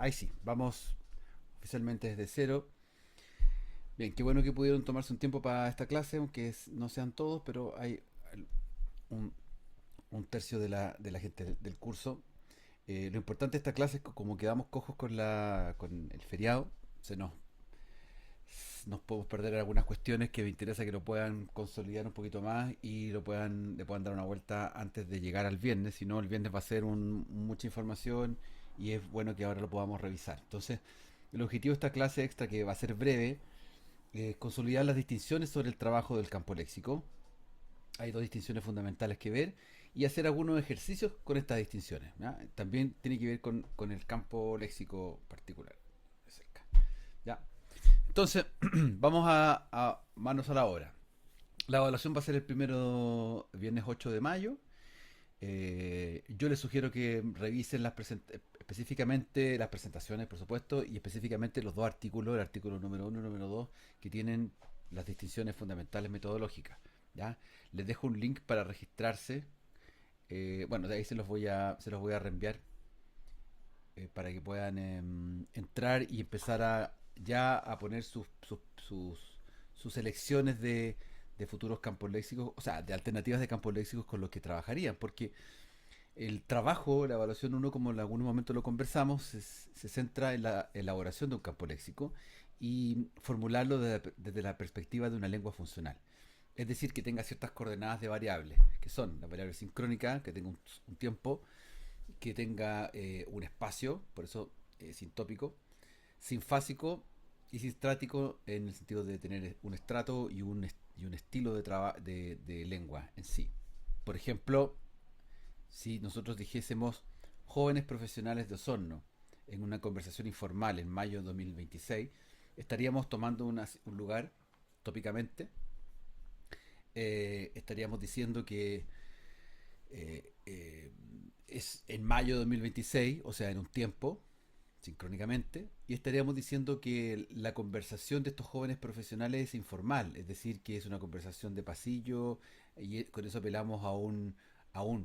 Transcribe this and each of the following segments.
Ahí sí, vamos oficialmente desde cero. Bien, qué bueno que pudieron tomarse un tiempo para esta clase, aunque no sean todos, pero hay un, un tercio de la gente del curso. Lo importante de esta clase es que como quedamos cojos con el feriado, se nos podemos perder algunas cuestiones que me interesa que lo puedan consolidar un poquito más y le puedan dar una vuelta antes de llegar al viernes. Si no, el viernes va a ser mucha información y es bueno que ahora lo podamos revisar. Entonces, el objetivo de esta clase extra, que va a ser breve, es consolidar las distinciones sobre el trabajo del campo léxico. Hay dos distinciones fundamentales que ver y hacer algunos ejercicios con estas distinciones, ¿ya? También tiene que ver con el campo léxico particular. De cerca, ¿ya? Entonces, vamos a manos a la obra. La evaluación va a ser el primero viernes 8 de mayo. Yo les sugiero que revisen específicamente las presentaciones, por supuesto, y específicamente los dos artículos, el artículo número uno y número 2, que tienen las distinciones fundamentales metodológicas. ¿Ya? Les dejo un link para registrarse. Bueno, de ahí se los voy a reenviar para que puedan entrar y empezar ya a poner sus selecciones de futuros campos léxicos, o sea, de alternativas de campos léxicos con los que trabajarían, porque el trabajo, la evaluación uno, como en algún momento lo conversamos, se centra en la elaboración de un campo léxico y formularlo desde la perspectiva de una lengua funcional. Es decir, que tenga ciertas coordenadas de variables, que son la variable sincrónica, que tenga un tiempo, que tenga un espacio, por eso sintópico, sinfásico y sistrático en el sentido de tener un estrato y un estilo de lengua en sí. Por ejemplo, si nosotros dijésemos jóvenes profesionales de Osorno en una conversación informal en mayo de 2026, estaríamos tomando un lugar tópicamente. Estaríamos diciendo que eh, eh, es en mayo de 2026, o sea, en un tiempo, sincrónicamente, y estaríamos diciendo que la conversación de estos jóvenes profesionales es informal, es decir, que es una conversación de pasillo, y con eso apelamos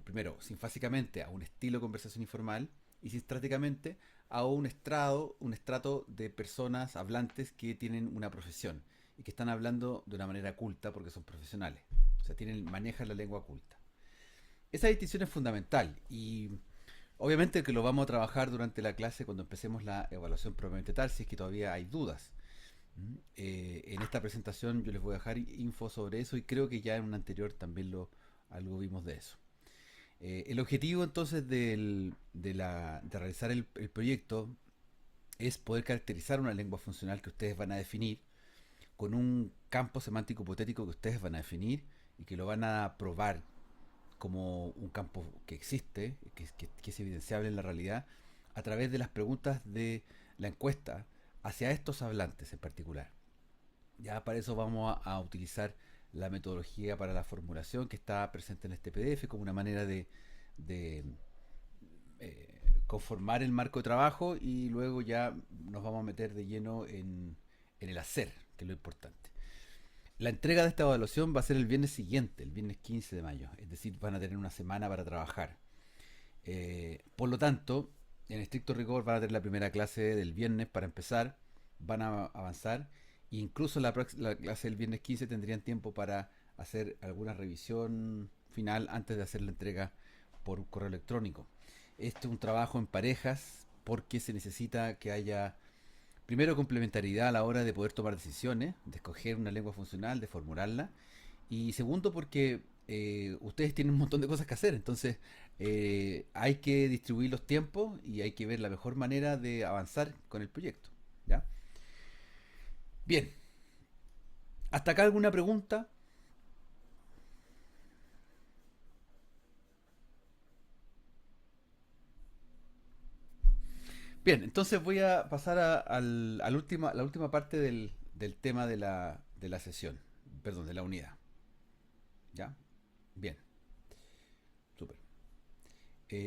primero, sinfásicamente, a un estilo de conversación informal, y sistráticamente a un estrato de personas hablantes que tienen una profesión y que están hablando de una manera culta porque son profesionales, o sea, manejan la lengua culta. Esa distinción es fundamental y obviamente que lo vamos a trabajar durante la clase cuando empecemos la evaluación propiamente tal, si es que todavía hay dudas. En esta presentación yo les voy a dejar info sobre eso y creo que ya en un anterior también algo vimos de eso. El objetivo entonces de realizar el proyecto es poder caracterizar una lengua funcional que ustedes van a definir con un campo semántico hipotético que ustedes van a definir y que lo van a probar como un campo que existe, que es evidenciable en la realidad, a través de las preguntas de la encuesta hacia estos hablantes en particular. Ya para eso vamos a utilizar la metodología para la formulación que está presente en este PDF como una manera de conformar el marco de trabajo y luego ya nos vamos a meter de lleno en el hacer, que es lo importante. La entrega de esta evaluación va a ser el viernes siguiente, el viernes 15 de mayo, es decir, van a tener una semana para trabajar. Por lo tanto, en estricto rigor van a tener la primera clase del viernes para empezar, van a avanzar, e incluso la clase del viernes 15 tendrían tiempo para hacer alguna revisión final antes de hacer la entrega por un correo electrónico. Este es un trabajo en parejas porque se necesita que haya, primero, complementariedad a la hora de poder tomar decisiones, de escoger una lengua funcional, de formularla. Y segundo, porque ustedes tienen un montón de cosas que hacer. Entonces, hay que distribuir los tiempos y hay que ver la mejor manera de avanzar con el proyecto. ¿Ya? Bien, ¿hasta acá alguna pregunta? Bien, entonces voy a pasar la última parte del tema de la sesión, perdón, de la unidad. ¿Ya? Bien, súper.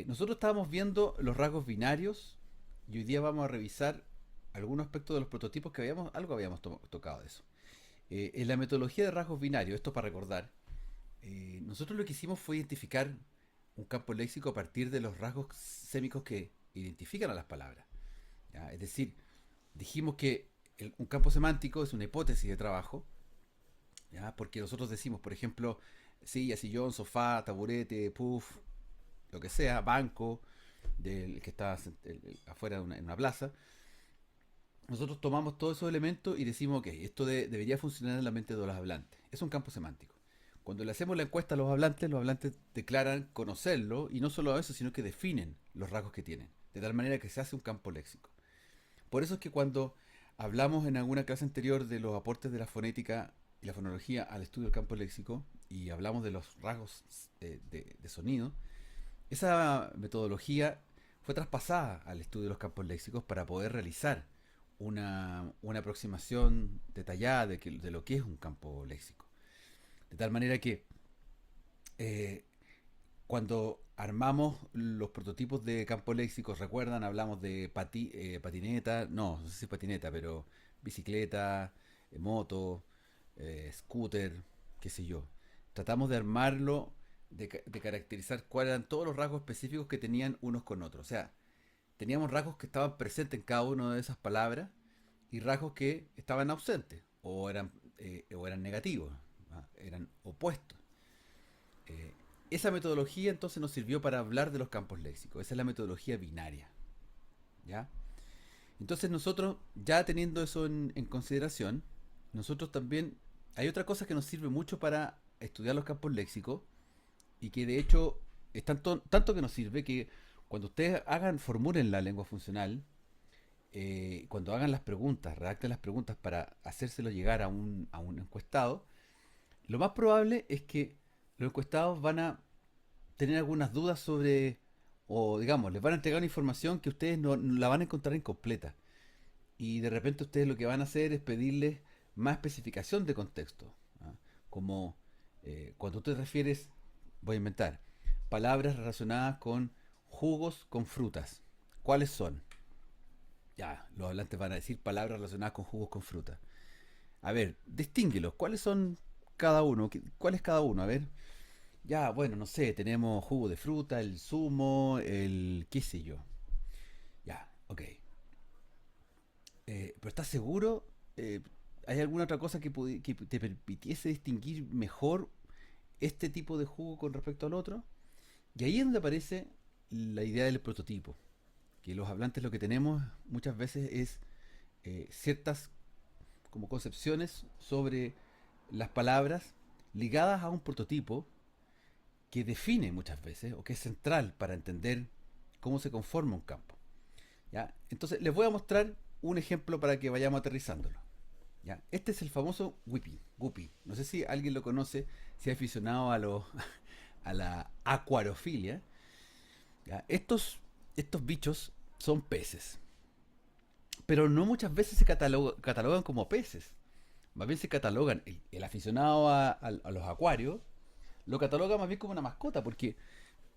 Nosotros estábamos viendo los rasgos binarios y hoy día vamos a revisar algunos aspectos de los prototipos que algo habíamos tocado de eso. En la metodología de rasgos binarios, esto para recordar, nosotros lo que hicimos fue identificar un campo léxico a partir de los rasgos sémicos que identifican a las palabras. ¿Ya? ¿ya? Es decir, dijimos que un campo semántico es una hipótesis de trabajo, ¿ya? Porque nosotros decimos, por ejemplo, silla, sillón, sofá, taburete, puff, lo que sea, banco, del que está afuera en una plaza. Nosotros tomamos todos esos elementos y decimos, ok, esto debería funcionar en la mente de los hablantes. Es un campo semántico. Cuando le hacemos la encuesta a los hablantes declaran conocerlo y no solo eso, sino que definen los rasgos que tienen, de tal manera que se hace un campo léxico. Por eso es que cuando hablamos en alguna clase anterior de los aportes de la fonética y la fonología al estudio del campo léxico y hablamos de los rasgos de sonido, esa metodología fue traspasada al estudio de los campos léxicos para poder realizar una aproximación detallada de lo que es un campo léxico. De tal manera que eh, cuando armamos los prototipos de campos léxicos, recuerdan, hablamos de patineta, no sé si patineta, pero bicicleta, moto, scooter, qué sé yo. Tratamos de armarlo, de caracterizar cuáles eran todos los rasgos específicos que tenían unos con otros. O sea, teníamos rasgos que estaban presentes en cada una de esas palabras y rasgos que estaban ausentes o eran negativos, ¿ah? Eran opuestos. Eh, esa metodología entonces nos sirvió para hablar de los campos léxicos. Esa es la metodología binaria. ¿Ya? Entonces nosotros, ya teniendo eso en consideración, nosotros también, hay otra cosa que nos sirve mucho para estudiar los campos léxicos y que de hecho es tanto que nos sirve que cuando ustedes formulen la lengua funcional, cuando hagan las preguntas, redacten las preguntas para hacérselo llegar a un encuestado, lo más probable es que los encuestados van a tener algunas dudas sobre, o digamos, les van a entregar una información que ustedes no la van a encontrar incompleta. Y de repente ustedes lo que van a hacer es pedirles más especificación de contexto. ¿Ah? Como cuando tú te refieres, voy a inventar, palabras relacionadas con jugos con frutas. ¿Cuáles son? Ya, los hablantes van a decir palabras relacionadas con jugos con frutas. A ver, distínguelos. ¿Cuáles son cada uno? ¿Cuál es cada uno? A ver. Ya, bueno, no sé, tenemos jugo de fruta, el zumo, el qué sé yo. Ya, ok. ¿Pero estás seguro? ¿Hay alguna otra cosa que te permitiese distinguir mejor este tipo de jugo con respecto al otro? Y ahí es donde aparece la idea del prototipo. Que los hablantes lo que tenemos muchas veces es ciertas como concepciones sobre las palabras ligadas a un prototipo que define muchas veces o que es central para entender cómo se conforma un campo. ¿Ya? Entonces les voy a mostrar un ejemplo para que vayamos aterrizándolo. ¿Ya? Este es el famoso Guppy. Guppy. No sé si alguien lo conoce, si ha aficionado a la acuariofilia. ¿Ya? Estos bichos son peces, pero no muchas veces se catalogan como peces. Más bien se catalogan, el aficionado a los acuarios lo cataloga más bien como una mascota, porque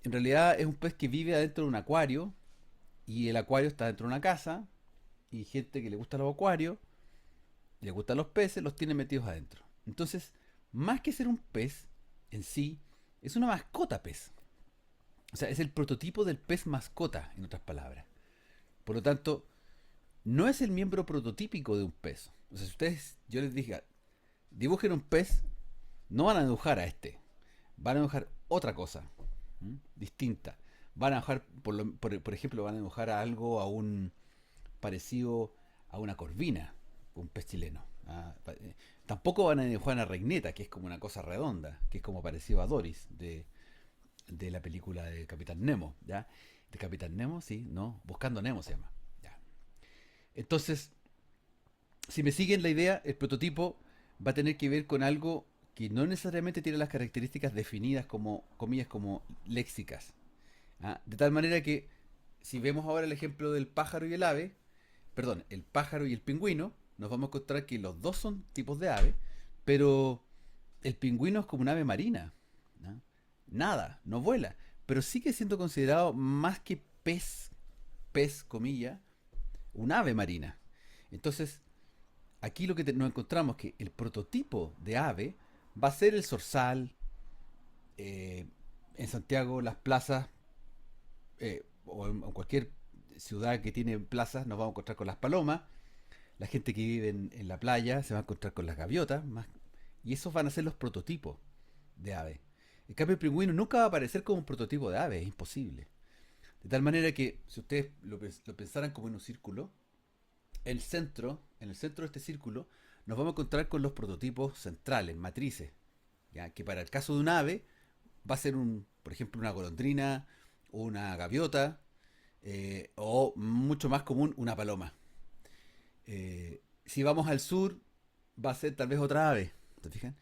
en realidad es un pez que vive adentro de un acuario y el acuario está dentro de una casa y gente que le gusta los acuarios, le gustan los peces, los tiene metidos adentro. Entonces, más que ser un pez en sí, es una mascota pez. O sea, es el prototipo del pez mascota, en otras palabras. Por lo tanto, no es el miembro prototípico de un pez. O sea, si ustedes, yo les dije, dibujen un pez, no van a dibujar a este. Van a dibujar otra cosa, distinta. Van a dibujar, por ejemplo, van a dibujar a algo, a un parecido a una corvina, un pez chileno. Tampoco van a dibujar a Reineta, que es como una cosa redonda, que es como parecido a Doris de la película de Capitán Nemo, ¿ya? De Capitán Nemo, sí, no, Buscando Nemo se llama. ¿Ya? Entonces, si me siguen la idea, el prototipo va a tener que ver con algo que no necesariamente tiene las características definidas como, comillas, como léxicas. ¿Ah? De tal manera que, si vemos ahora el ejemplo del pájaro y el ave, perdón, el pájaro y el pingüino, nos vamos a encontrar que los dos son tipos de ave, pero el pingüino es como un ave marina. ¿No? Nada, no vuela, pero sigue siendo considerado más que pez, comilla, un ave marina. Entonces, aquí lo que nos encontramos es que el prototipo de ave va a ser el zorzal. En Santiago, las plazas, o en cualquier ciudad que tiene plazas nos vamos a encontrar con las palomas, la gente que vive en la playa se va a encontrar con las gaviotas, y esos van a ser los prototipos de ave. En cambio, el pingüino nunca va a aparecer como un prototipo de ave, es imposible. De tal manera que, si ustedes lo pensaran como en un círculo, en el centro de este círculo, nos vamos a encontrar con los prototipos centrales, matrices, ¿ya? Que para el caso de un ave va a ser, por ejemplo, una golondrina, una gaviota, o mucho más común, una paloma. Si vamos al sur, va a ser tal vez otra ave, ¿te fijan?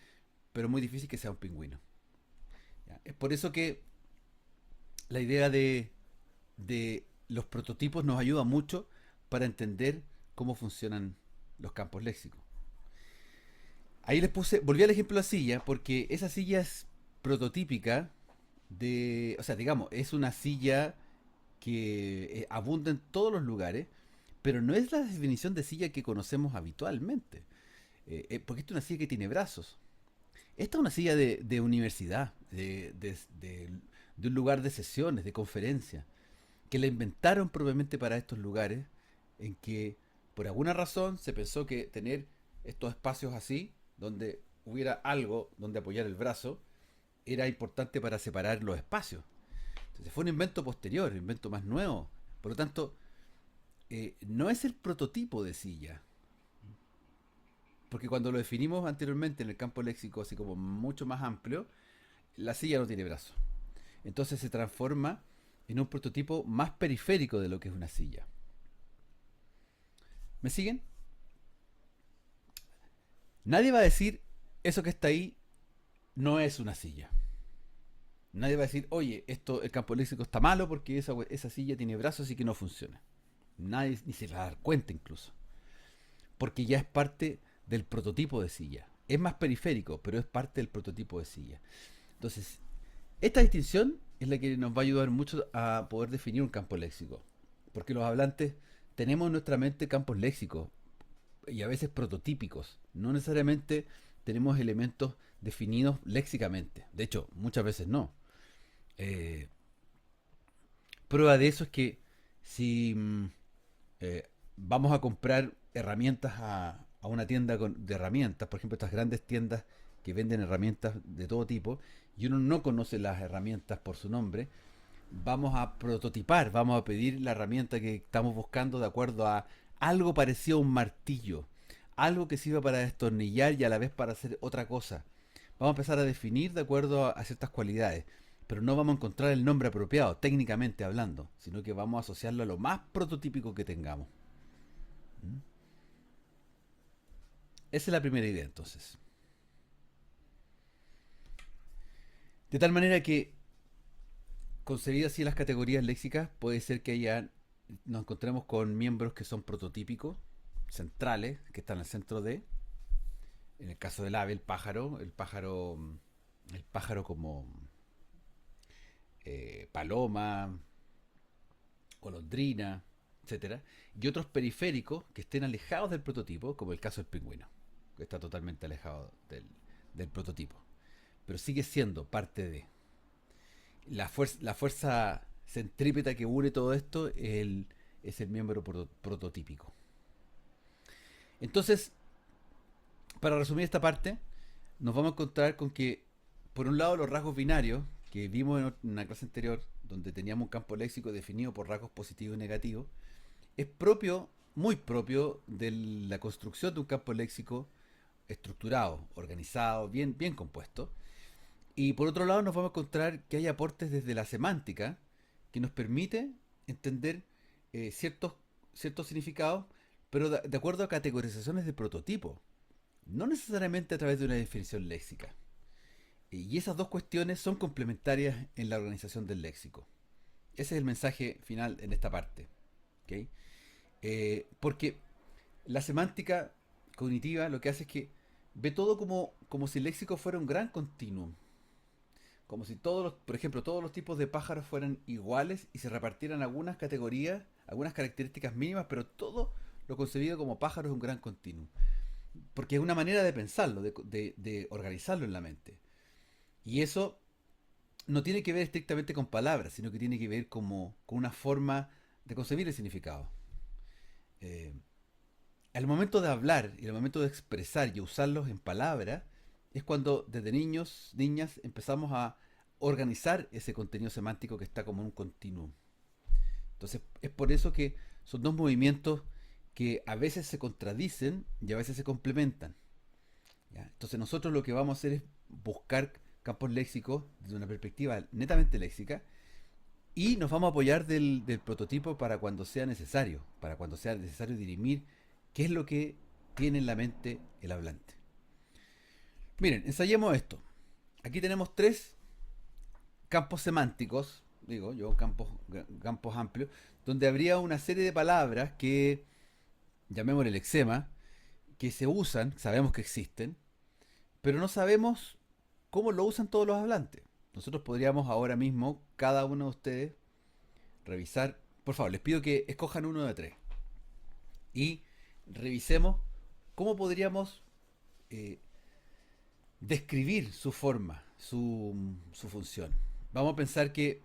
Pero es muy difícil que sea un pingüino. ¿Ya? Es por eso que la idea de los prototipos nos ayuda mucho para entender cómo funcionan los campos léxicos. Ahí les puse, volví al ejemplo de la silla, porque esa silla es prototípica o sea, digamos, es una silla que abunda en todos los lugares, pero no es la definición de silla que conocemos habitualmente, porque esta es una silla que tiene brazos. Esta es una silla de universidad, de un lugar de sesiones, de conferencias, que la inventaron propiamente para estos lugares en que por alguna razón se pensó que tener estos espacios así, donde hubiera algo donde apoyar el brazo, era importante para separar los espacios. Entonces fue un invento posterior, un invento más nuevo. Por lo tanto, no es el prototipo de silla, porque cuando lo definimos anteriormente en el campo léxico, así como mucho más amplio, la silla no tiene brazo. Entonces se transforma en un prototipo más periférico de lo que es una silla. ¿Me siguen? Nadie va a decir, eso que está ahí no es una silla. Nadie va a decir, oye, el campo léxico está malo porque esa silla tiene brazos y que no funciona. Nadie ni se va a dar cuenta incluso. Porque ya es parte del prototipo de silla. Es más periférico, pero es parte del prototipo de silla. Entonces, esta distinción es la que nos va a ayudar mucho a poder definir un campo léxico. Porque los hablantes tenemos en nuestra mente campos léxicos y a veces prototípicos. No necesariamente tenemos elementos definidos léxicamente. De hecho, muchas veces no. Eh, Prueba de eso es que si vamos a comprar herramientas a una tienda de herramientas, por ejemplo, estas grandes tiendas que venden herramientas de todo tipo, y uno no conoce las herramientas por su nombre, vamos a prototipar, vamos a pedir la herramienta que estamos buscando de acuerdo a algo parecido a un martillo, algo que sirva para destornillar y a la vez para hacer otra cosa. Vamos a empezar a definir de acuerdo a ciertas cualidades, pero no vamos a encontrar el nombre apropiado, técnicamente hablando, sino que vamos a asociarlo a lo más prototípico que tengamos. ¿Mm? Esa es la primera idea, entonces. De tal manera que, concebidas así las categorías léxicas, puede ser que nos encontremos con miembros que son prototípicos, centrales, que están al centro de, en el caso del ave, el pájaro como paloma, golondrina, etcétera, y otros periféricos que estén alejados del prototipo, como el caso del pingüino, que está totalmente alejado del prototipo, pero sigue siendo parte de la fuerza centrípeta que une todo esto, es el miembro prototípico. Entonces, para resumir esta parte, nos vamos a encontrar con que, por un lado, los rasgos binarios, que vimos en una clase anterior, donde teníamos un campo léxico definido por rasgos positivos y negativos, es propio, muy propio, de la construcción de un campo léxico estructurado, organizado, bien compuesto. Y por otro lado nos vamos a encontrar que hay aportes desde la semántica que nos permite entender ciertos significados, pero de acuerdo a categorizaciones de prototipo, no necesariamente a través de una definición léxica. Y esas dos cuestiones son complementarias en la organización del léxico. Ese es el mensaje final en esta parte. ¿Okay? Porque la semántica cognitiva lo que hace es que ve todo como si el léxico fuera un gran continuum. Como si por ejemplo, todos los tipos de pájaros fueran iguales y se repartieran algunas categorías, algunas características mínimas, pero todo lo concebido como pájaro es un gran continuum. Porque es una manera de pensarlo, de organizarlo en la mente. Y eso no tiene que ver estrictamente con palabras, sino que tiene que ver con una forma de concebir el significado. Eh, al momento de hablar y al momento de expresar y usarlos en palabras, es cuando desde niños, niñas, empezamos a organizar ese contenido semántico que está como un continuum. Entonces, es por eso que son dos movimientos que a veces se contradicen y a veces se complementan. ¿Ya? Entonces, nosotros lo que vamos a hacer es buscar campos léxicos desde una perspectiva netamente léxica y nos vamos a apoyar del prototipo para cuando sea necesario dirimir qué es lo que tiene en la mente el hablante. Miren, ensayemos esto. Aquí tenemos tres campos semánticos, digo yo, campos amplios, donde habría una serie de palabras que, llamémosle el lexema, que se usan, sabemos que existen, pero no sabemos cómo lo usan todos los hablantes. Nosotros podríamos ahora mismo, cada uno de ustedes, revisar. Por favor, les pido que escojan uno de tres y revisemos cómo podríamos eh, describir su forma, su función. Vamos a pensar que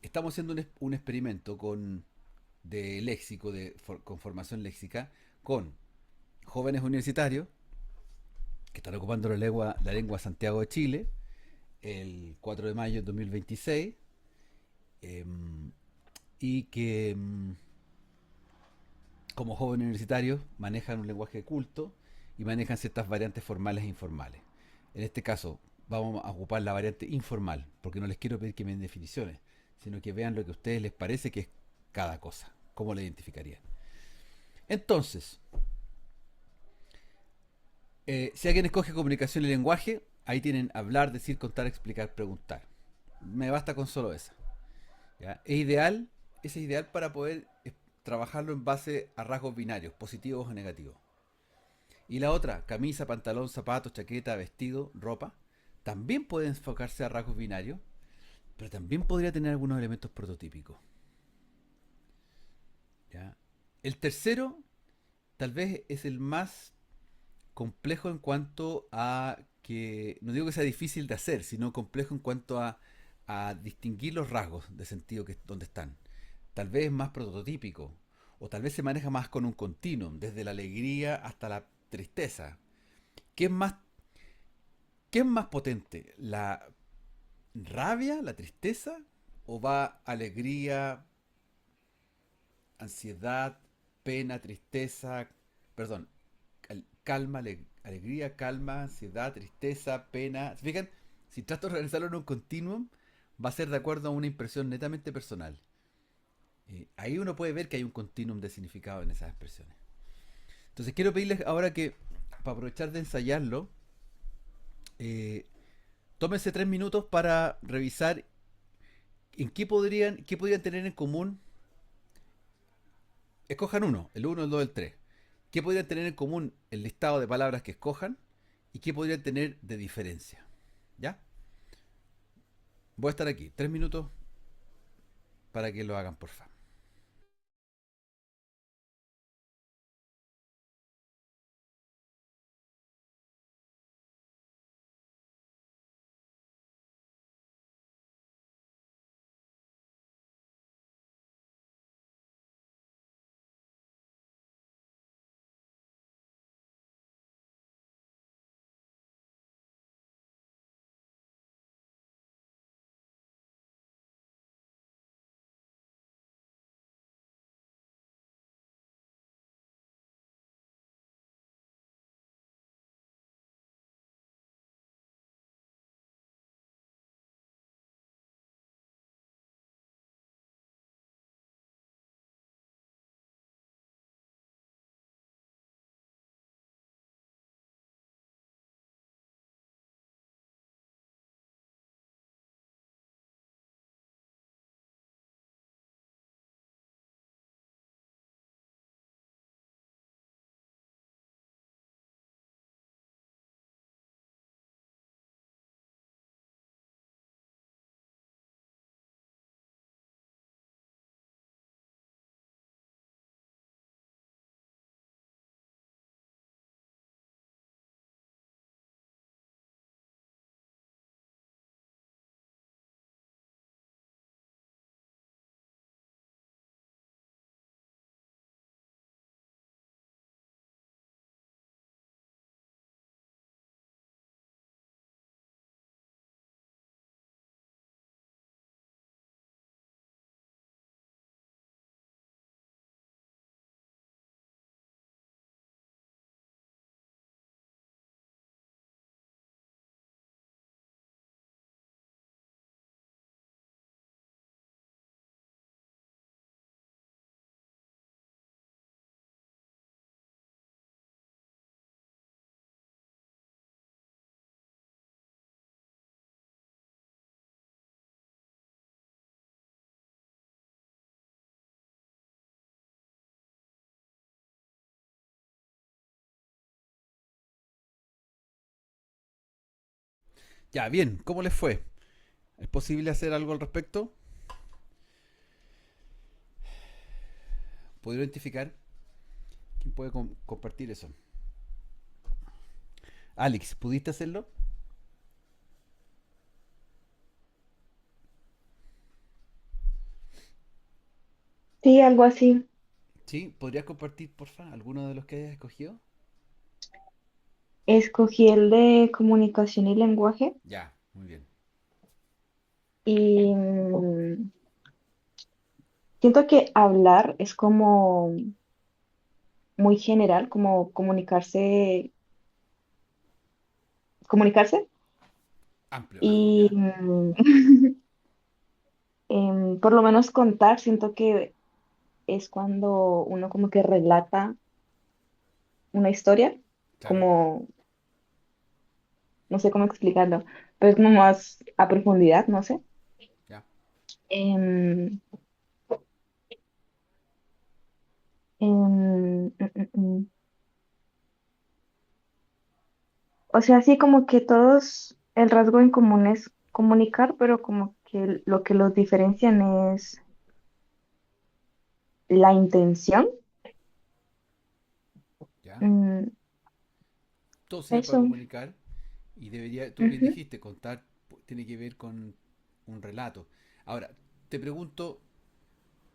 estamos haciendo un experimento de léxico, con formación léxica, con jóvenes universitarios que están ocupando la lengua Santiago de Chile el 4 de mayo de 2026 eh, y que como jóvenes universitarios manejan un lenguaje culto y manejan ciertas variantes formales e informales. En este caso vamos a ocupar la variante informal, porque no les quiero pedir que me den definiciones, sino que vean lo que a ustedes les parece que es cada cosa, cómo la identificarían. Entonces, si alguien escoge comunicación y lenguaje, ahí tienen hablar, decir, contar, explicar, preguntar. Me basta con solo esa. ¿Ya? Es ideal para poder trabajarlo en base a rasgos binarios, positivos o negativos. Y la otra, camisa, pantalón, zapatos, chaqueta, vestido, ropa, también puede enfocarse a rasgos binarios, pero también podría tener algunos elementos prototípicos. ¿Ya? El tercero, tal vez es el más complejo en cuanto a que, no digo que sea difícil de hacer, sino complejo en cuanto a distinguir los rasgos de sentido donde están. Tal vez es más prototípico, o tal vez se maneja más con un continuum, desde la alegría hasta la tristeza. ¿Qué es más, qué es más potente? ¿La rabia, la tristeza? ¿O va alegría, ansiedad, pena, tristeza? Perdón, calma, alegría, calma, ansiedad, tristeza, pena. ¿Se fijan? Si trato de realizarlo en un continuum, va a ser de acuerdo a una impresión netamente personal. Ahí uno puede ver que hay un continuum de significado en esas expresiones. Entonces quiero pedirles ahora que, para aprovechar de ensayarlo, eh, tómense 3 minutos para revisar en qué podrían tener en común. Escojan uno, el uno, el 2, el 3. ¿Qué podrían tener en común el listado de palabras que escojan? ¿Y qué podrían tener de diferencia? ¿Ya? Voy a estar aquí, 3 minutos para que lo hagan, por favor. Ya, bien, ¿cómo les fue? ¿Es posible hacer algo al respecto? ¿Puedo identificar? ¿Quién puede compartir eso? Alex, ¿pudiste hacerlo? Sí, algo así. Sí, ¿podrías compartir, porfa, alguno de los que hayas escogido? Escogí el de comunicación y lenguaje Ya, muy bien. y siento que hablar es como muy general, como comunicarse Amplio, amplio, y ¿ya? por lo menos contar, siento que es cuando uno como que relata una historia, Claro, como, no sé cómo explicarlo, pero es como más a profundidad, no sé. ya. Em, em, mm, mm, mm. O sea, sí, como que todos, el rasgo en común es comunicar, pero como que lo que los diferencian es la intención. Ya. Mm, Todo sirve para eso. comunicar y debería, tú bien Ujú. dijiste, contar tiene que ver con un relato. Ahora, te pregunto,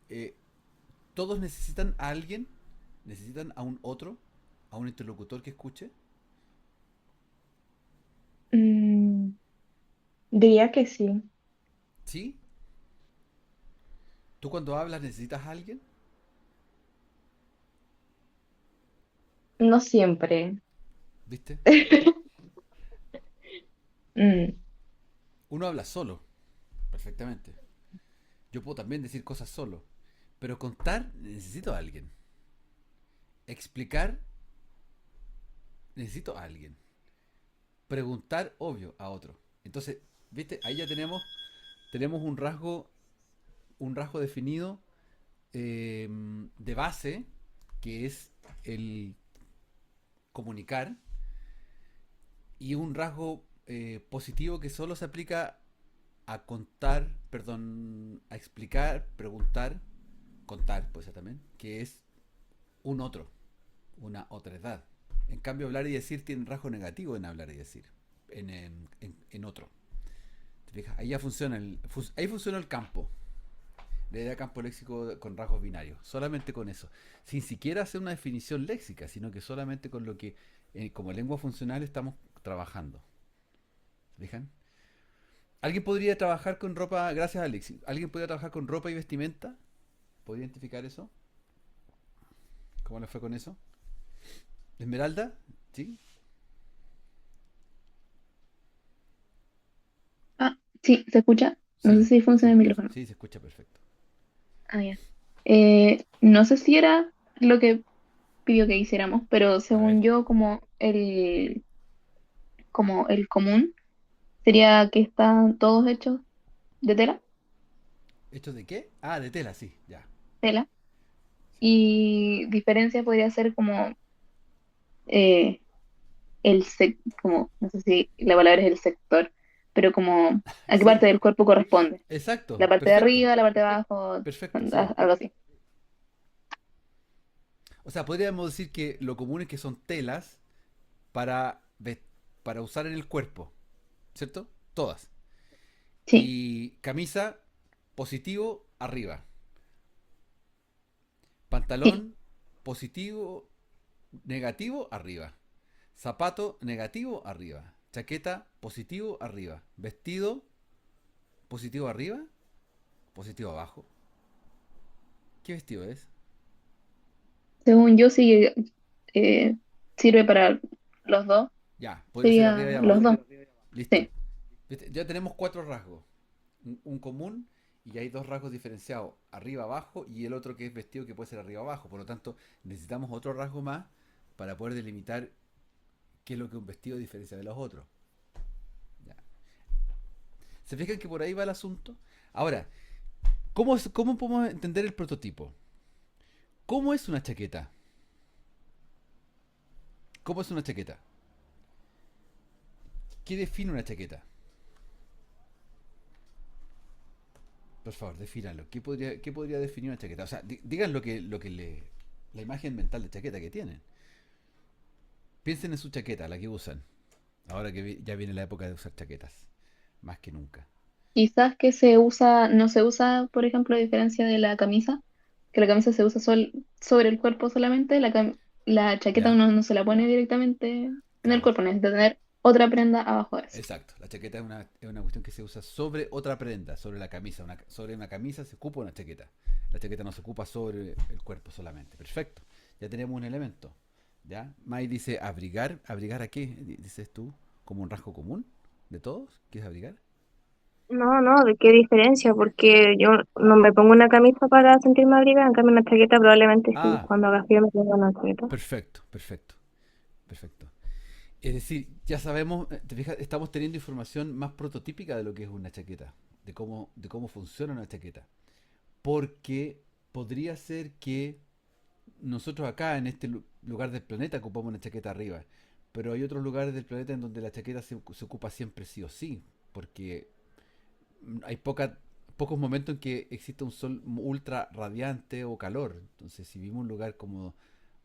eh, ¿todos necesitan a alguien? ¿Necesitan a un otro? ¿A un interlocutor que escuche? Mm, diría que sí. ¿Sí? ¿Tú cuando hablas necesitas a alguien? No siempre. ¿Viste? Mm, Uno habla solo, perfectamente. Yo puedo también decir cosas solo. Pero contar necesito a alguien. Explicar necesito a alguien. Preguntar, obvio, a otro. Entonces, ¿viste? Ahí ya tenemos un rasgo definido de base, que es el comunicar, y un rasgo positivo que solo se aplica a contar, perdón, a explicar, preguntar, contar, pues también, que es un otro, una otra edad. En cambio, hablar y decir tiene un rasgo negativo en hablar y decir, en otro. ¿Te fijas? Ahí ya funciona ahí funciona el campo. La idea de campo léxico con rasgos binarios. Solamente con eso. Sin siquiera hacer una definición léxica, sino que solamente con lo que como lengua funcional estamos trabajando. ¿Se fijan? ¿Alguien podría trabajar con ropa? Gracias, Alex. ¿Alguien podría trabajar con ropa y vestimenta? ¿Puede identificar eso? ¿Cómo le fue con eso? ¿Esmeralda? ¿Sí? Ah, sí, ¿se escucha? No sé Sí, si sí, funciona el micrófono. sí, se escucha perfecto. Ah, ya. No sé si era lo que pidió que hiciéramos, pero A ver. según yo, como el común sería que están todos hechos de ¿Hechos de qué? Ah, de tela, sí, ya. tela, y diferencia podría ser como eh, como, no sé si la palabra es el sector, pero como a qué Sí, parte del cuerpo corresponde. exacto, La parte de perfecto, arriba, la parte de abajo, perfecto, sí. algo así. O sea, podríamos decir que lo común es que son telas para, para usar en el cuerpo, ¿cierto? Todas. Sí, Y camisa, positivo, arriba. Pantalón, sí. positivo, negativo, arriba. Zapato, negativo, arriba. Chaqueta, positivo, arriba. Vestido, positivo, arriba, positivo, abajo. ¿Qué vestido es? Según yo, sí sirve para los dos. Ya, podría ser arriba y Sería los abajo. dos. Listo. Sí, ¿Viste? Ya tenemos cuatro rasgos. Un común y hay dos rasgos diferenciados, arriba abajo y el otro que es vestido que puede ser arriba abajo. Por lo tanto, necesitamos otro rasgo más para poder delimitar qué es lo que un vestido diferencia de los otros. Ya. ¿Se fijan que por ahí va el asunto? Ahora, ¿cómo podemos entender el prototipo? ¿Cómo es una chaqueta? ¿Cómo es una chaqueta? ¿Qué define una chaqueta? Por favor, defínalo. Qué podría definir una chaqueta? O sea, digan la imagen mental de chaqueta que tienen. Piensen en su chaqueta, la que usan. Ahora que ya viene la época de usar chaquetas. Más que nunca. Quizás que se usa, no se usa, por ejemplo, a diferencia de la camisa, que la camisa se usa sobre el cuerpo solamente, la chaqueta ¿Ya? uno no se la pone directamente en el Claro. cuerpo, necesita tener otra prenda abajo de eso. Exacto. La chaqueta es una cuestión que se usa sobre otra prenda, sobre la camisa. Sobre una camisa se ocupa una chaqueta. La chaqueta no se ocupa sobre el cuerpo solamente. Perfecto. Ya tenemos un elemento. ¿Ya? Mai dice abrigar. ¿Abrigar a qué? Dices tú, como un rasgo común de todos. ¿Qué es abrigar? No, no, ¿de qué diferencia? Porque yo no me pongo una camisa para sentirme abrigada, en cambio una chaqueta probablemente sí, Ah, cuando haga frío me pongo una chaqueta. perfecto, perfecto, perfecto. Es decir, ya sabemos, te fijas, estamos teniendo información más prototípica de lo que es una chaqueta, de cómo funciona una chaqueta. Porque podría ser que nosotros acá, en este lugar del planeta, ocupamos una chaqueta arriba. Pero hay otros lugares del planeta en donde la chaqueta se ocupa siempre sí o sí. Porque hay pocos momentos en que existe un sol ultra radiante o calor. Entonces, si vivimos en un lugar como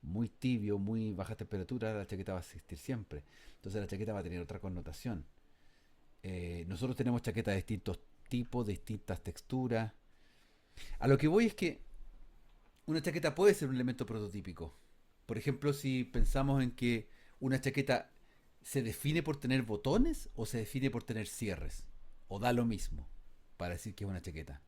muy tibio, muy baja temperatura, la chaqueta va a existir siempre. Entonces, la chaqueta va a tener otra connotación. Nosotros tenemos chaquetas de distintos tipos, de distintas texturas. A lo que voy es que una chaqueta puede ser un elemento prototípico. Por ejemplo, si pensamos en que una chaqueta se define por tener botones o se define por tener cierres. O da lo mismo para decir que es una chaqueta.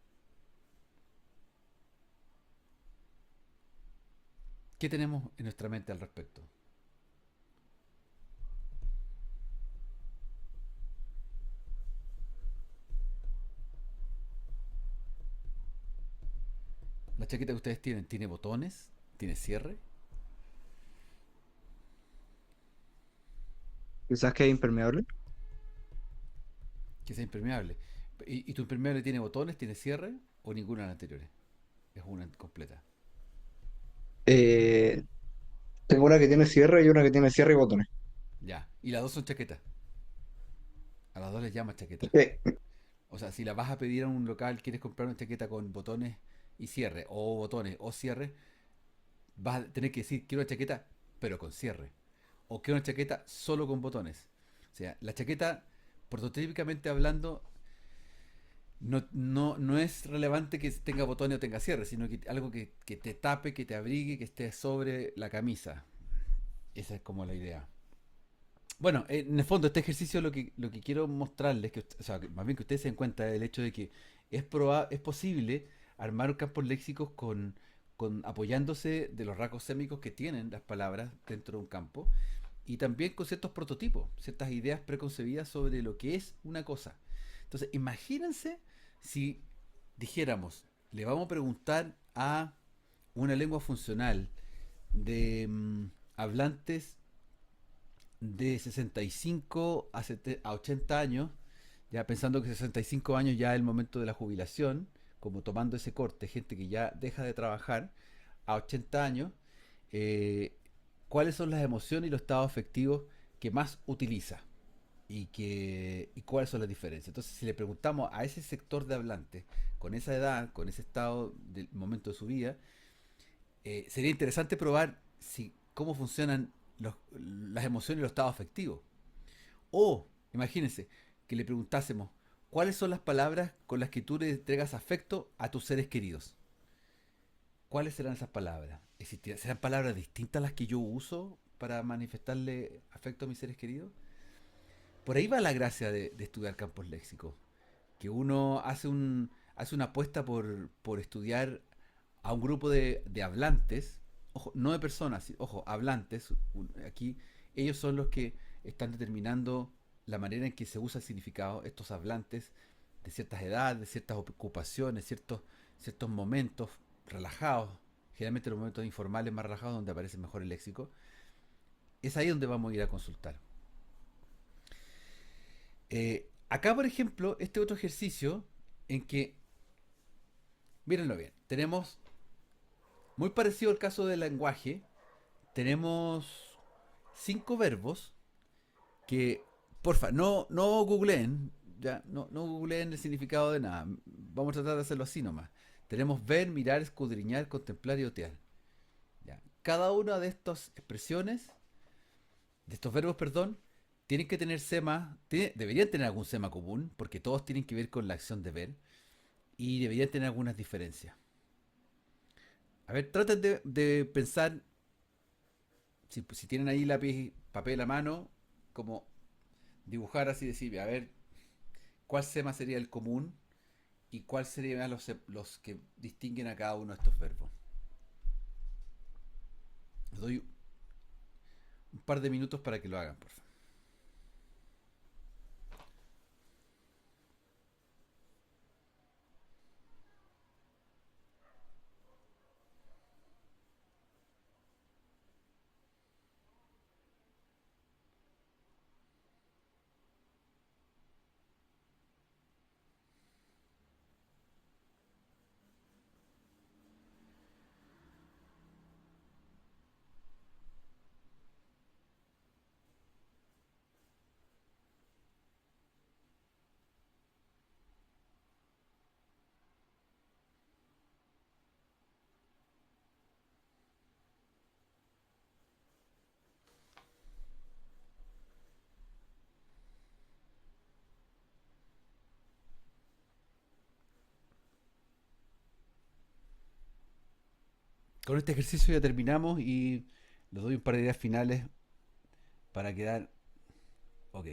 ¿Qué tenemos en nuestra mente al respecto? La chaqueta que ustedes tienen tiene botones, tiene cierre, Quizás que es impermeable. que sea impermeable. ¿Y tu impermeable tiene botones, tiene cierre o ninguna de las anteriores? Es una completa. Eh, Tengo una que tiene cierre y una que tiene cierre y botones. Ya. Y las dos son chaquetas. A las dos les llamas chaqueta. Sí. O sea, si la vas a pedir a un local, quieres comprar una chaqueta con botones y cierre, o botones o cierre, vas a tener que decir, quiero una chaqueta, pero con cierre. O quiero una chaqueta solo con botones. O sea, la chaqueta, prototípicamente hablando, no es relevante que tenga botones o tenga cierre, sino que algo que te tape, que te abrigue, que esté sobre la camisa. Esa es como la idea. Bueno, en el fondo, este ejercicio lo que quiero mostrarles, o sea, más bien que ustedes se den cuenta del hecho de que es posible armar campos léxicos apoyándose de los rasgos sémicos que tienen las palabras dentro de un campo y también con ciertos prototipos, ciertas ideas preconcebidas sobre lo que es una cosa. Entonces, imagínense si dijéramos, le vamos a preguntar a una lengua funcional de hablantes de 65 a 80 años, ya pensando que 65 años ya es el momento de la jubilación, como tomando ese corte, gente que ya deja de trabajar a 80 años, eh, cuáles son las emociones y los estados afectivos que más utiliza y cuáles son las diferencias. Entonces, si le preguntamos a ese sector de hablantes, con esa edad, con ese estado del momento de su vida, sería interesante probar cómo funcionan las emociones y los estados afectivos. O, imagínense, que le preguntásemos, ¿cuáles son las palabras con las que tú le entregas afecto a tus seres queridos? ¿Cuáles serán esas palabras? ¿Serán palabras distintas a las que yo uso para manifestarle afecto a mis seres queridos? Por ahí va la gracia de estudiar campos léxicos. Que uno hace una apuesta por estudiar a un grupo de hablantes, ojo, no de personas, ojo, hablantes, aquí ellos son los que están determinando la manera en que se usa el significado, estos hablantes de ciertas edades, de ciertas ocupaciones, ciertos momentos relajados, generalmente los momentos informales más relajados donde aparece mejor el léxico, es ahí donde vamos a ir a consultar. Acá, por ejemplo, este otro ejercicio en que, mírenlo bien, tenemos muy parecido al caso del lenguaje, tenemos 5 verbos que, porfa, no googleen. ya, no googleen el significado de nada. Vamos a tratar de hacerlo así nomás. Tenemos ver, mirar, escudriñar, contemplar y otear. Ya. Cada una de estas expresiones, de estos verbos, perdón, tienen que tener sema, deberían tener algún sema común, porque todos tienen que ver con la acción de ver, y deberían tener algunas diferencias. A ver, traten de pensar, si tienen ahí lápiz, papel a mano, como dibujar así, decir, a ver, ¿cuál sema sería el común y cuál serían los que distinguen a cada uno de estos verbos? Les doy un par de minutos para que lo hagan, por favor. Con este ejercicio ya terminamos y les doy un par de ideas finales para quedar ok.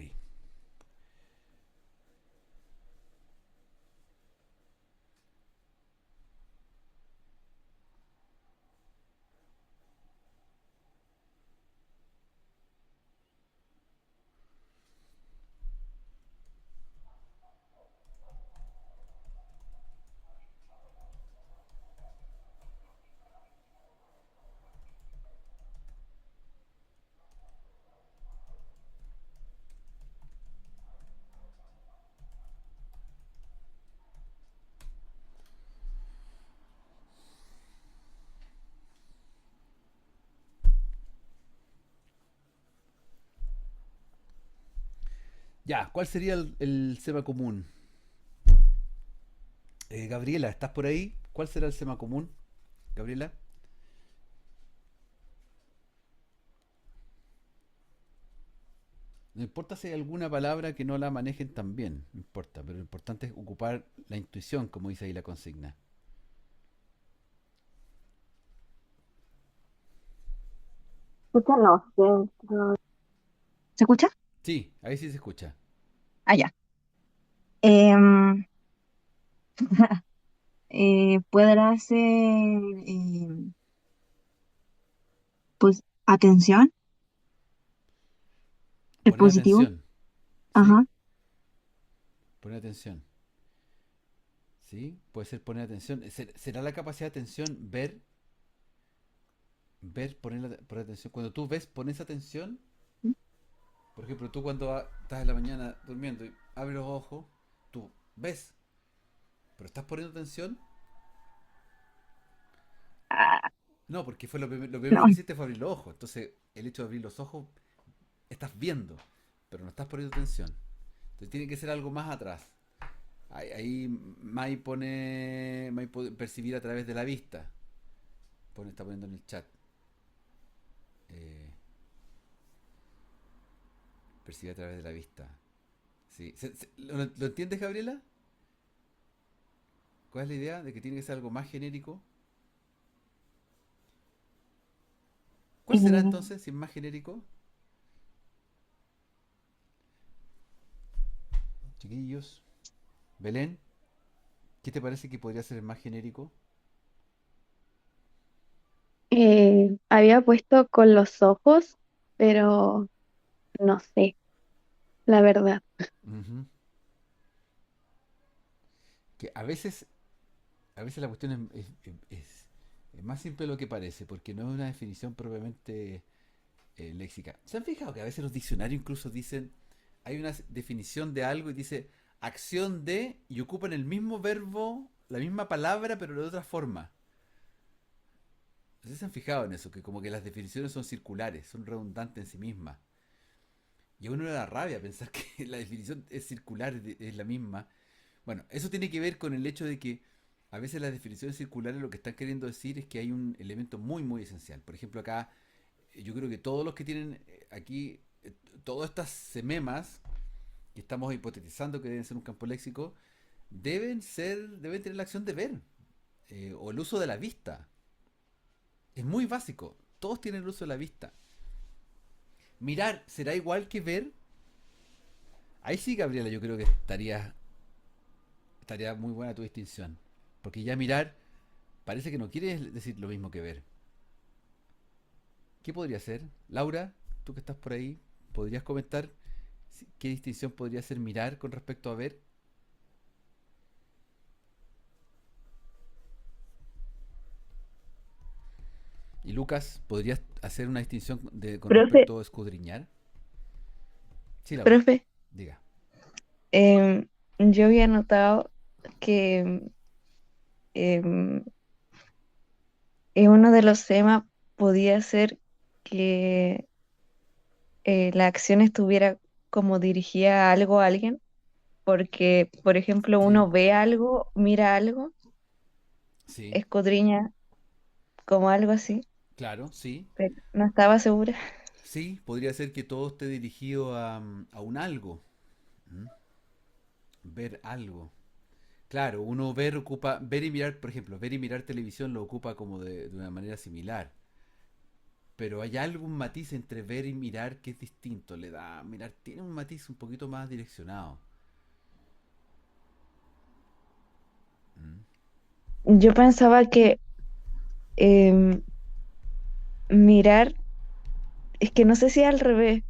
Ya, ¿cuál sería el sema común? Gabriela, ¿estás por ahí? ¿Cuál será el sema común? Gabriela. No importa si hay alguna palabra que no la manejen tan bien, no importa, pero lo importante es ocupar la intuición, como dice ahí la consigna. Escucha, no, ¿se escucha? Sí, ahí sí se escucha. Ah, ya. Em, ¿Podrá ser, pues, atención? ¿El Poner positivo? atención, ¿sí? Ajá. Poner atención, ¿sí? Puede ser poner atención. ¿Será la capacidad de atención ver, poner atención? Cuando tú ves, pones atención. Por ejemplo, tú cuando estás en la mañana durmiendo y abres los ojos, tú ves, pero estás poniendo atención. Ah, No, porque fue lo primero no. que hiciste fue abrir los ojos. Entonces, el hecho de abrir los ojos, estás viendo, pero no estás poniendo atención. Entonces, tiene que ser algo más atrás. Ahí Mai puede percibir a través de la vista. Está poniendo en el chat. Eh, percibir a través de la vista. Sí. ¿Lo entiendes, Gabriela? ¿Cuál es la idea? De que tiene que ser algo más genérico. ¿Cuál será Eh, entonces si es más genérico? Chiquillos. Belén, ¿qué te parece que podría ser el más genérico? Había puesto con los ojos, pero no sé, la verdad. Ujú. Que a veces la cuestión es más simple de lo que parece, porque no es una definición propiamente léxica. ¿Se han fijado que a veces los diccionarios incluso dicen, hay una definición de algo y dice acción de, y ocupan el mismo verbo, la misma palabra, pero de otra forma? No sé si se han fijado en eso, que como que las definiciones son circulares, son redundantes en sí mismas. Y a uno le da rabia pensar que la definición es circular, es la misma. Bueno, eso tiene que ver con el hecho de que a veces las definiciones circulares lo que están queriendo decir es que hay un elemento muy, muy esencial. Por ejemplo, acá yo creo que todos los que tienen aquí, todas estas sememas que estamos hipotetizando que deben ser un campo léxico, deben tener la acción de ver, o el uso de la vista. Es muy básico. Todos tienen el uso de la vista. Mirar, ¿será igual que ver? Ahí sí, Gabriela, yo creo que estaría muy buena tu distinción. Porque ya mirar parece que no quiere decir lo mismo que ver. ¿Qué podría ser? Laura, tú que estás por ahí, ¿podrías comentar qué distinción podría ser mirar con respecto a ver? Y Lucas, ¿podrías hacer una distinción con Profe, respecto a escudriñar? Sí, Laura, profe, diga. yo había notado que em, en uno de los temas podía ser que la acción estuviera como dirigida a algo a alguien, porque, por ejemplo, Sí, uno ve algo, mira algo, sí, escudriña como algo así, claro, sí. pero no estaba segura. Sí, podría ser que todo esté dirigido a un algo. ¿Mm? Ver algo. Claro, uno ver y mirar, por ejemplo, ver y mirar televisión lo ocupa como de una manera similar. Pero hay algún matiz entre ver y mirar que es distinto. Mirar tiene un matiz un poquito más direccionado. ¿Mm? Yo pensaba que em, mirar, es que no sé si al revés,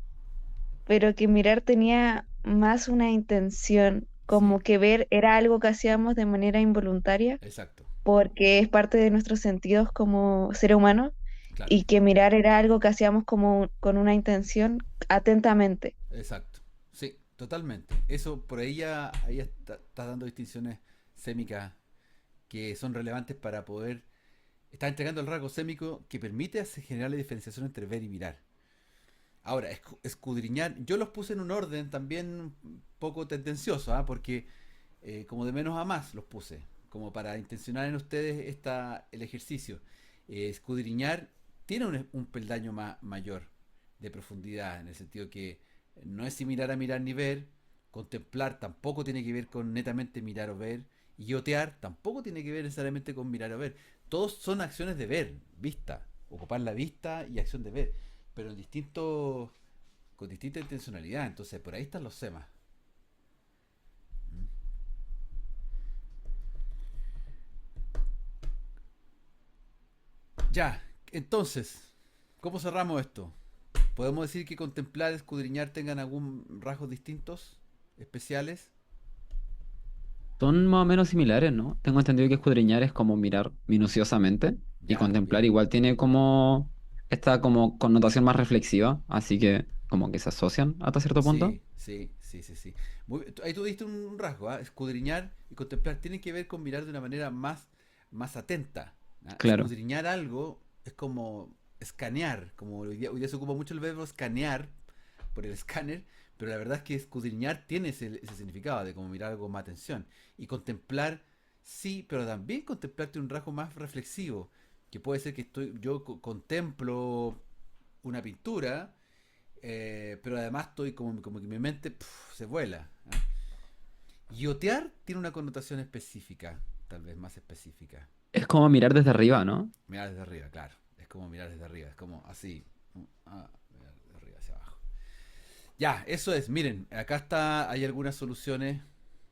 pero que mirar tenía más una intención, Sí, como que ver era algo que hacíamos de manera involuntaria, exacto. porque es parte de nuestros sentidos como ser humano, Claro, y que mirar era algo que hacíamos como con una intención atentamente. exacto. Sí, totalmente. Eso por ahí ahí está dando distinciones sémicas que son relevantes para poder. Está entregando el rasgo sémico que permite generar la diferenciación entre ver y mirar. Ahora, escudriñar, yo los puse en un orden también un poco tendencioso, ¿ah? Porque como de menos a más los puse, como para intencionar en ustedes el ejercicio. Escudriñar tiene un peldaño mayor de profundidad, en el sentido que no es similar a mirar ni ver, contemplar tampoco tiene que ver con netamente mirar o ver, y otear tampoco tiene que ver necesariamente con mirar o ver. Todos son acciones de ver, vista, ocupar la vista y acción de ver, pero con distinta intencionalidad. Entonces, por ahí están los semas. Ya, entonces, ¿cómo cerramos esto? ¿Podemos decir que contemplar, escudriñar tengan algún rasgos distintos, especiales? Son más o menos similares, ¿no? Tengo entendido que escudriñar es como mirar minuciosamente y Ya, contemplar bien. igual tiene como esta como connotación más reflexiva, así que como que se asocian hasta cierto punto. Sí, sí, sí, sí, sí. Ahí tú diste un rasgo, ¿ah? Escudriñar y contemplar tienen que ver con mirar de una manera más atenta. ¿Ah? Claro. Escudriñar algo es como escanear, como hoy día se ocupa mucho el verbo escanear por el escáner, pero la verdad es que escudriñar tiene ese significado de como mirar algo con más atención. Y contemplar, sí, pero también contemplar tiene un rasgo más reflexivo, que puede ser que yo contemplo una pintura, pero además estoy como que mi mente se vuela. ¿Eh? Yotear tiene una connotación específica, tal vez más específica. Es como mirar desde arriba, ¿no? Mirar desde arriba, claro. Es como mirar desde arriba, es como así. Mirar de arriba hacia abajo. Ya, eso es. Miren, hay algunas soluciones.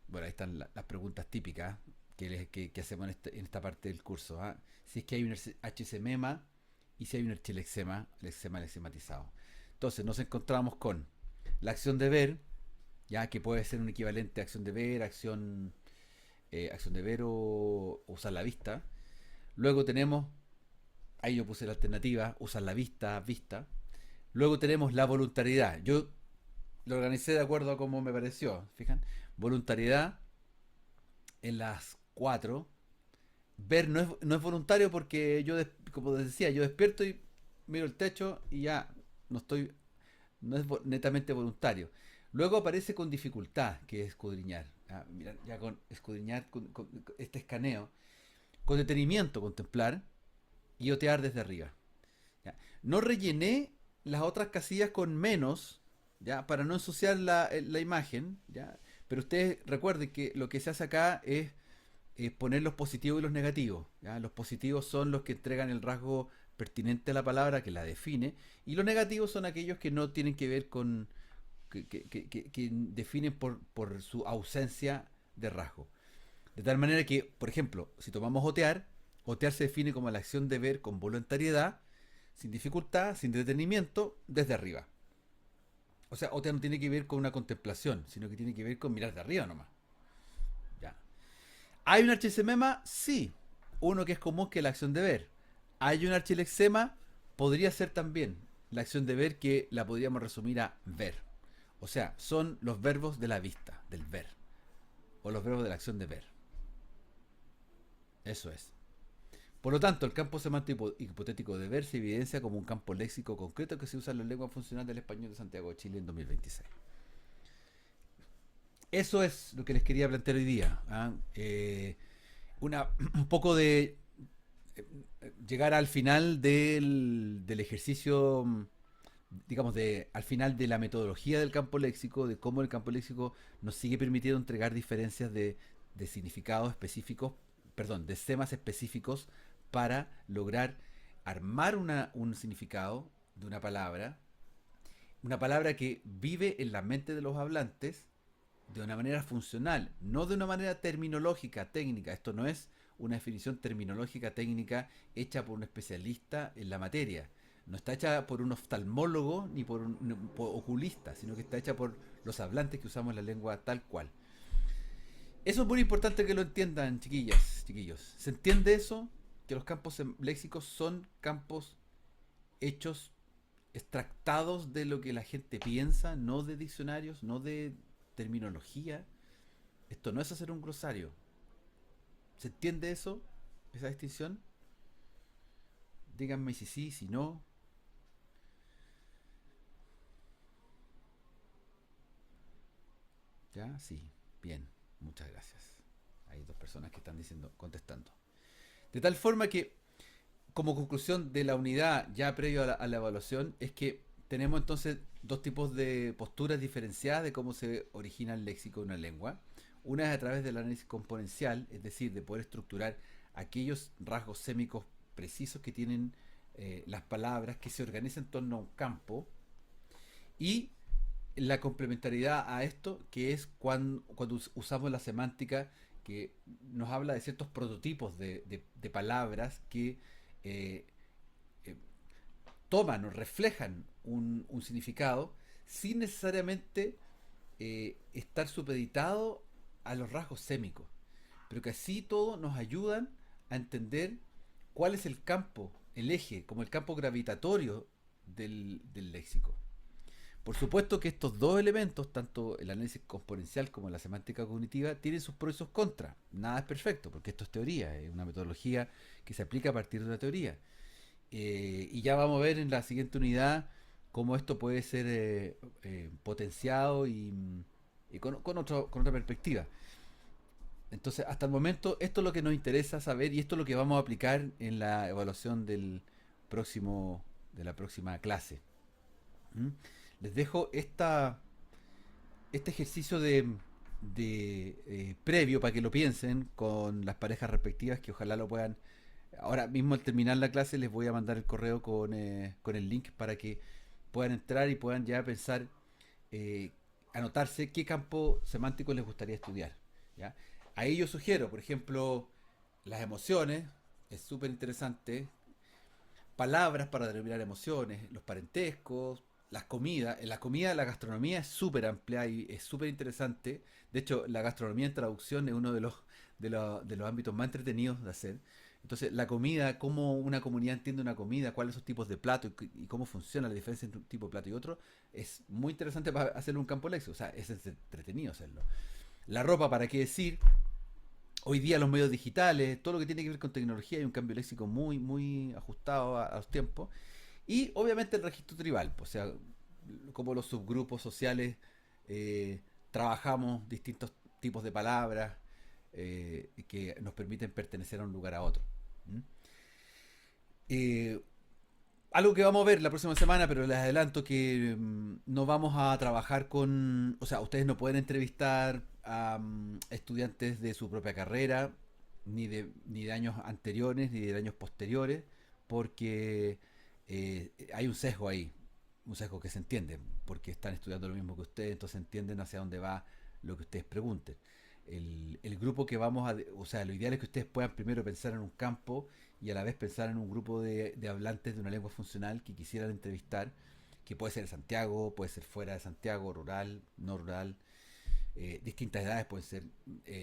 Bueno, ahí están las preguntas típicas que hacemos en esta parte del curso. ¿Ah? Si es que hay un HCMEMA y si hay un Erchilexema, el eczematizado. Entonces, nos encontramos con la acción de ver, ya que puede ser un equivalente a acción de ver, acción de ver o usar la vista. Luego tenemos, ahí yo puse la alternativa, usar la vista. Luego tenemos la voluntariedad. Yo lo organicé de acuerdo a cómo me pareció. Fijan, voluntariedad en las cuatro. Ver no es voluntario porque como decía, yo despierto y miro el techo y ya no estoy no es netamente voluntario. Luego aparece con dificultad, que es escudriñar. Mira, ya con escudriñar, con este escaneo. Con detenimiento, contemplar y otear desde arriba. ¿Ya? No rellené las otras casillas con menos, ¿ya? Para no ensuciar la imagen, ¿ya? Pero ustedes recuerden que lo que se hace acá es poner los positivos y los negativos, ¿ya? Los positivos son los que entregan el rasgo pertinente a la palabra, que la define, y los negativos son aquellos que no tienen que ver con, que definen por su ausencia de rasgo. De tal manera que, por ejemplo, si tomamos otear, otear se define como la acción de ver con voluntariedad, sin dificultad, sin detenimiento, desde arriba. O sea, otear no tiene que ver con una contemplación, sino que tiene que ver con mirar de arriba nomás. Ya. ¿Hay un archisemema? Sí. Uno que es común, que es la acción de ver. ¿Hay un archilexema? Podría ser también la acción de ver, que la podríamos resumir a ver. O sea, son los verbos de la vista, del ver. O los verbos de la acción de ver. Eso es. Por lo tanto, el campo semántico hipotético de ver se evidencia como un campo léxico concreto que se usa en la lengua funcional del español de Santiago de Chile en 2026. Eso es lo que les quería plantear hoy día. Un poco de llegar al final del ejercicio, digamos, al final de la metodología del campo léxico, de cómo el campo léxico nos sigue permitiendo entregar diferencias de significados específicos, perdón, de semas específicos para lograr armar un significado de una palabra que vive en la mente de los hablantes de una manera funcional, no de una manera terminológica, técnica. Esto no es una definición terminológica, técnica, hecha por un especialista en la materia. No está hecha por un oftalmólogo ni por un oculista, sino que está hecha por los hablantes que usamos la lengua tal cual. Eso es muy importante que lo entiendan, chiquillas, chiquillos. ¿Se entiende eso? Que los campos léxicos son campos hechos, extractados de lo que la gente piensa, no de diccionarios, no de terminología. Esto no es hacer un glosario. ¿Se entiende eso? ¿Esa distinción? Díganme si sí, si no. ¿Ya? Sí. Bien. Muchas gracias. Hay dos personas que están contestando. De tal forma que, como conclusión de la unidad ya previo a la evaluación, es que tenemos entonces dos tipos de posturas diferenciadas de cómo se origina el léxico de una lengua. Una es a través del análisis componencial, es decir, de poder estructurar aquellos rasgos sémicos precisos que tienen las palabras, que se organizan en torno a un campo, y la complementariedad a esto, que es cuando usamos la semántica, que nos habla de ciertos prototipos de palabras que eh, eh, toman o reflejan un significado sin necesariamente estar supeditado a los rasgos sémicos, pero que así todo nos ayudan a entender cuál es el campo, el eje, como el campo gravitatorio del léxico. Por supuesto que estos dos elementos, tanto el análisis componencial como la semántica cognitiva, tienen sus pros y sus contras. Nada es perfecto, porque esto es teoría, es una metodología que se aplica a partir de una teoría. Y ya vamos a ver en la siguiente unidad cómo esto puede ser potenciado y con otra perspectiva. Entonces, hasta el momento, esto es lo que nos interesa saber y esto es lo que vamos a aplicar en la evaluación de la próxima clase. ¿Mm? Les dejo este ejercicio de previo para que lo piensen con las parejas respectivas, que ojalá lo puedan. Ahora mismo, al terminar la clase, les voy a mandar el correo con el link para que puedan entrar y puedan ya pensar, anotarse qué campo semántico les gustaría estudiar, ¿ya? Ahí yo sugiero, por ejemplo, las emociones, es súper interesante, palabras para determinar emociones, los parentescos, las comidas. En la comida, la gastronomía es súper amplia y es súper interesante. De hecho, la gastronomía en traducción es uno de los ámbitos más entretenidos de hacer. Entonces, la comida, cómo una comunidad entiende una comida, cuáles son los tipos de plato y cómo funciona la diferencia entre un tipo de plato y otro, es muy interesante para hacerlo en un campo léxico. O sea, es entretenido hacerlo. La ropa, ¿para qué decir? Hoy día los medios digitales, todo lo que tiene que ver con tecnología, hay un cambio léxico muy, muy ajustado a los tiempos. Y obviamente el registro tribal, o sea, cómo los subgrupos sociales trabajamos distintos tipos de palabras que nos permiten pertenecer a un lugar a otro. ¿Mm? Eh, Algo que vamos a ver la próxima semana, pero les adelanto que no vamos a trabajar con, o sea, ustedes no pueden entrevistar a estudiantes de su propia carrera, ni de años anteriores, ni de años posteriores, porque hay un sesgo ahí, un sesgo que se entiende, porque están estudiando lo mismo que ustedes, entonces entienden hacia dónde va lo que ustedes pregunten. El grupo que vamos a, o sea, lo ideal es que ustedes puedan primero pensar en un campo y a la vez pensar en un grupo de hablantes de una lengua funcional que quisieran entrevistar, que puede ser Santiago, puede ser fuera de Santiago, rural, no rural, distintas edades, pueden ser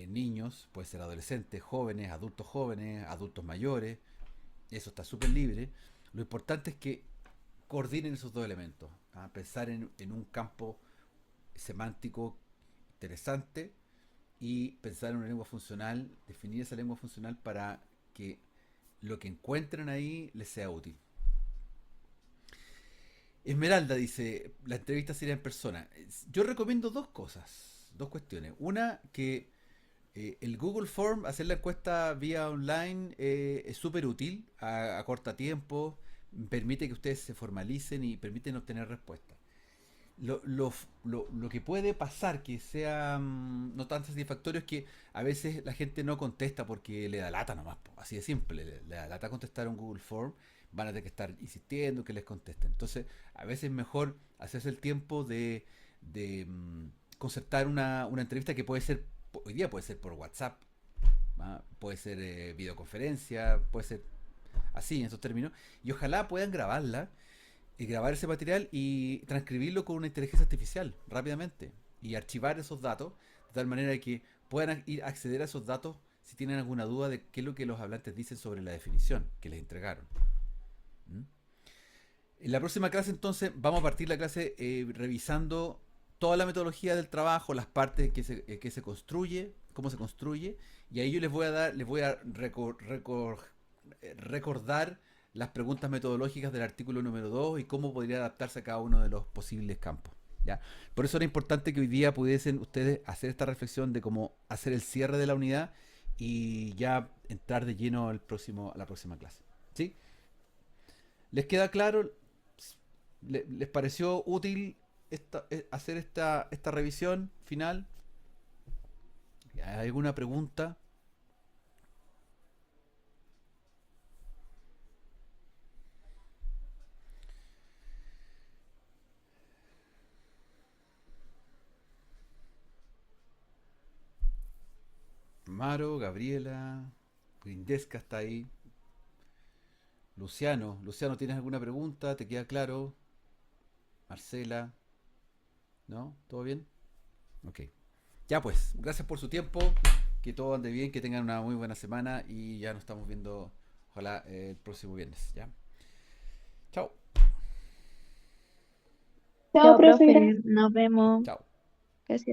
niños, pueden ser adolescentes, jóvenes, adultos mayores, eso está súper libre. Lo importante es que coordinen esos dos elementos, ¿ah? Pensar en un campo semántico interesante y pensar en una lengua funcional, definir esa lengua funcional para que lo que encuentren ahí les sea útil. Esmeralda dice, la entrevista sería en persona. Yo recomiendo dos cosas, dos cuestiones. Una, que el Google Form, hacer la encuesta vía online es súper útil, acorta tiempo, permite que ustedes se formalicen y permiten obtener respuestas. Lo que puede pasar que sea no tan satisfactorio es que a veces la gente no contesta porque le da lata nomás, po, así de simple, le da lata contestar un Google Form, van a tener que estar insistiendo que les contesten. Entonces, a veces es mejor hacerse el tiempo de concertar una entrevista que puede ser, hoy día puede ser por WhatsApp, ¿va? Puede ser videoconferencia, puede ser así en esos términos, y ojalá puedan grabarla y grabar ese material y transcribirlo con una inteligencia artificial rápidamente y archivar esos datos de tal manera que puedan ir a acceder a esos datos si tienen alguna duda de qué es lo que los hablantes dicen sobre la definición que les entregaron. ¿Mm? En la próxima clase entonces vamos a partir la clase revisando toda la metodología del trabajo, las partes que se construye, cómo se construye, y ahí yo les voy a recordar las preguntas metodológicas del artículo número 2 y cómo podría adaptarse a cada uno de los posibles campos. ¿Ya? Por eso era importante que hoy día pudiesen ustedes hacer esta reflexión de cómo hacer el cierre de la unidad y ya entrar de lleno a la próxima clase. ¿Sí? ¿Les queda claro? ¿Les pareció útil hacer esta revisión final? ¿Hay alguna pregunta? Maro, Gabriela, Grindeska está ahí. Luciano, ¿tienes alguna pregunta? ¿Te queda claro? Marcela, ¿no? ¿Todo bien? Ok. Ya pues, gracias por su tiempo, que todo ande bien, que tengan una muy buena semana y ya nos estamos viendo, ojalá, el próximo viernes, ¿ya? Chao. Chao, profe, nos vemos. Chao.